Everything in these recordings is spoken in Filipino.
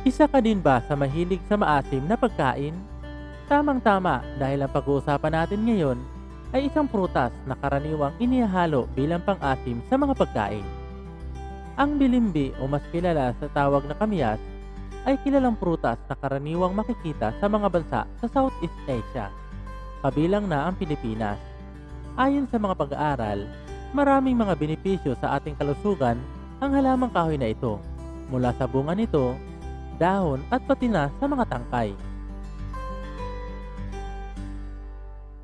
Isa ka din ba sa mahilig sa maasim na pagkain? Tamang-tama dahil ang pag-uusapan natin ngayon ay isang prutas na karaniwang inihahalo bilang pang-asim sa mga pagkain. Ang bilimbi o mas kilala sa tawag na kamyas ay kilalang prutas na karaniwang makikita sa mga bansa sa Southeast Asia, kabilang na ang Pilipinas. Ayon sa mga pag-aaral, maraming mga benepisyo sa ating kalusugan ang halamang kahoy na ito, mula sa bunga nito, dahon at pati na sa mga tangkay.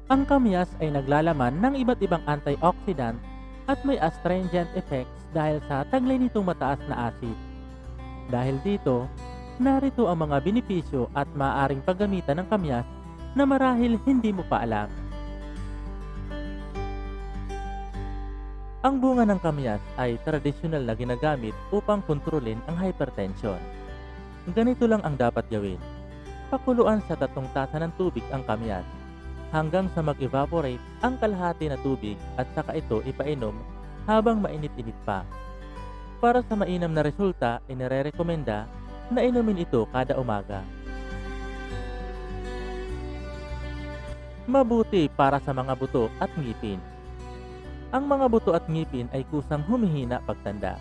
Ang kamyas ay naglalaman ng iba't ibang antioxidant at may astringent effects dahil sa taglay nitong mataas na acid. Dahil dito, narito ang mga benepisyo at maaaring paggamitan ng kamyas na marahil hindi mo pa alam. Ang bunga ng kamyas ay tradisyonal na ginagamit upang kontrolin ang hypertension. Ganito lang ang dapat gawin. Pakuluan sa 3 tasa ng tubig ang kamyas hanggang sa mag-evaporate ang kalahati na tubig at saka ito ipainom habang mainit-init pa. Para sa mainam na resulta, inirekomenda na inumin ito kada umaga. Mabuti para sa mga buto at ngipin. Ang mga buto at ngipin ay kusang humihina pagtanda.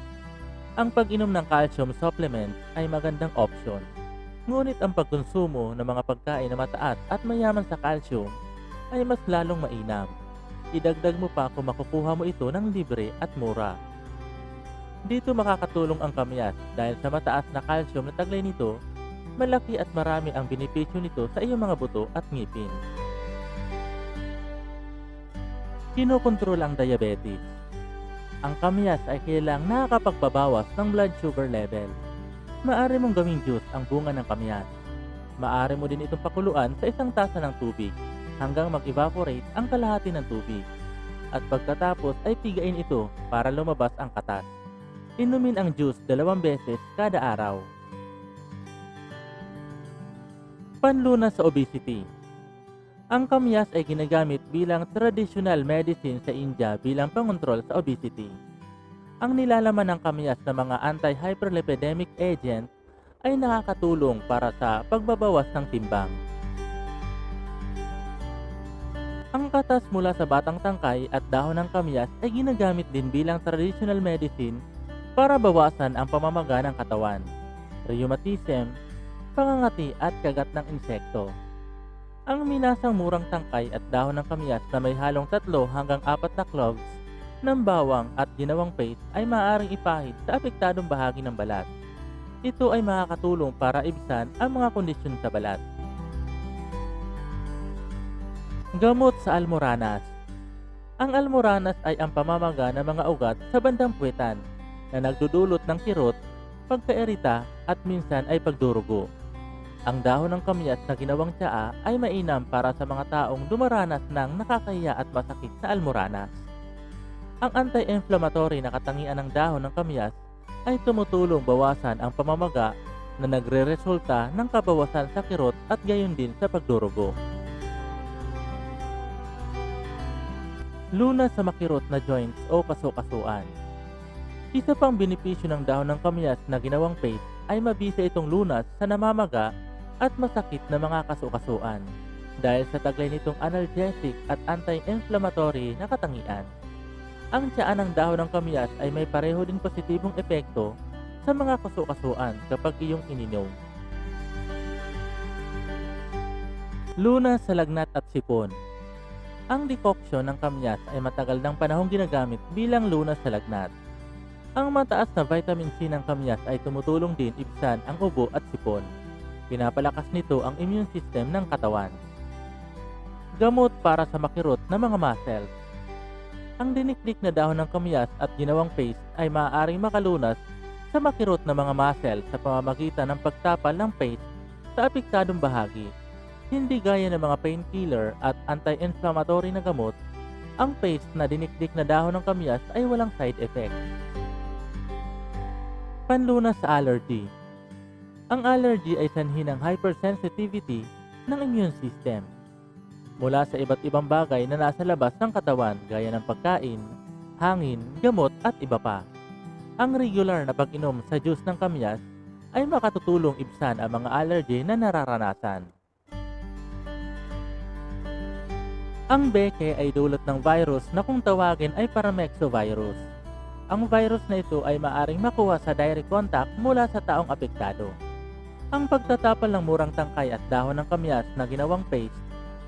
Ang pag-inom ng calcium supplement ay magandang option. Ngunit ang pagkonsumo ng mga pagkain na mataas at mayaman sa calcium ay mas lalong mainam. Idagdag mo pa kung makukuha mo ito ng libre at mura. Dito makakatulong ang kamyas dahil sa mataas na calcium na taglay nito, malaki at marami ang benepisyo nito sa iyong mga buto at ngipin. Kinokontrol ang diabetes. Ang kamyas ay kilalang nakakapagbabawas ng blood sugar level. Maaari mong gawing juice ang bunga ng kamyas. Maaari mo din itong pakuluan sa 1 tasa ng tubig hanggang mag-evaporate ang kalahati ng tubig. At pagkatapos ay pigain ito para lumabas ang katas. Inumin ang juice 2 beses kada araw. Panlunas sa obesity. Ang kamyas ay ginagamit bilang traditional medicine sa India bilang pangontrol sa obesity. Ang nilalaman ng kamyas na mga anti-hyperlipidemic agent ay nakakatulong para sa pagbabawas ng timbang. Ang katas mula sa batang tangkay at dahon ng kamyas ay ginagamit din bilang traditional medicine para bawasan ang pamamaga ng katawan, rheumatism, pangangati at kagat ng insekto. Ang minasang murang tangkay at dahon ng kamyas na may halong 3 hanggang 4 na cloves ng bawang at ginawang paste ay maaaring ipahid sa apektadong bahagi ng balat. Ito ay makakatulong para ibsan ang mga kondisyon sa balat. Gamot sa almoranas. Ang almoranas ay ang pamamaga ng mga ugat sa bandang puwetan na nagdudulot ng kirot, pagkairita at minsan ay pagdurugo. Ang dahon ng kamyas na ginawang tsaa ay mainam para sa mga taong dumaranas ng nakakahiya at masakit sa almoranas. Ang anti-inflammatory na katangian ng dahon ng kamyas ay tumutulong bawasan ang pamamaga na nagre-resulta ng kabawasan sa kirot at gayon din sa pagdurugo. Lunas sa makirot na joints o kaso-kasuan. Isa pang benepisyo ng dahon ng kamyas na ginawang paste ay mabisa itong lunas sa namamaga at masakit na mga kaso-kasuan dahil sa taglay nitong analgesic at anti-inflammatory na katangian. Ang tsaa ng dahon ng kamyas ay may pareho din positibong epekto sa mga kaso-kasuan kapag iyong ininom. Lunas sa lagnat at sipon. Ang decoction ng kamyas ay matagal ng panahong ginagamit bilang lunas sa lagnat. Ang mataas na vitamin C ng kamyas ay tumutulong din ibsan ang ubo at sipon. Pinapalakas nito ang immune system ng katawan. Gamot para sa makirot na mga muscles. Ang dinikdik na dahon ng kamyas at ginawang paste ay maaaring makalunas sa makirot na mga muscle sa pamamagitan ng pagtapal ng paste sa apektadong bahagi. Hindi gaya ng mga painkiller at anti-inflammatory na gamot, ang paste na dinikdik na dahon ng kamyas ay walang side effect. Panlunas sa allergy. Ang allergy ay sanhi ng hypersensitivity ng immune system mula sa iba't ibang bagay na nasa labas ng katawan gaya ng pagkain, hangin, gamot at iba pa. Ang regular na pag-inom sa juice ng kamyas ay makatutulong ibsan ang mga allergy na nararanasan. Ang beke ay dulot ng virus na kung tawagin ay Paramexovirus. Ang virus na ito ay maaring makuha sa direct contact mula sa taong apektado. Ang pagtatapal ng murang tangkay at dahon ng kamyas na ginawang paste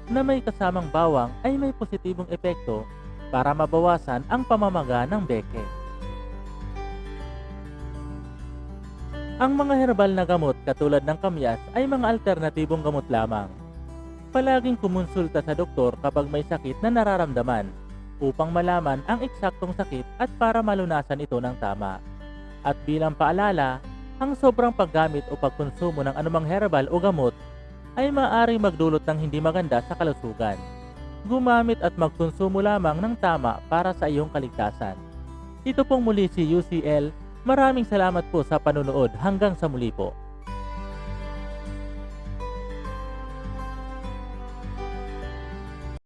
na may kasamang bawang ay may positibong epekto para mabawasan ang pamamaga ng beke. Ang mga herbal na gamot katulad ng kamyas ay mga alternatibong gamot lamang. Palaging kumonsulta sa doktor kapag may sakit na nararamdaman upang malaman ang eksaktong sakit at para malunasan ito ng tama. At bilang paalala, ang sobrang paggamit o pagkonsumo ng anumang herbal o gamot ay maaaring magdulot ng hindi maganda sa kalusugan. Gumamit at magkonsumo lamang ng tama para sa iyong kaligtasan. Ito pong muli si UCL. Maraming salamat po sa panunood. Hanggang sa muli po.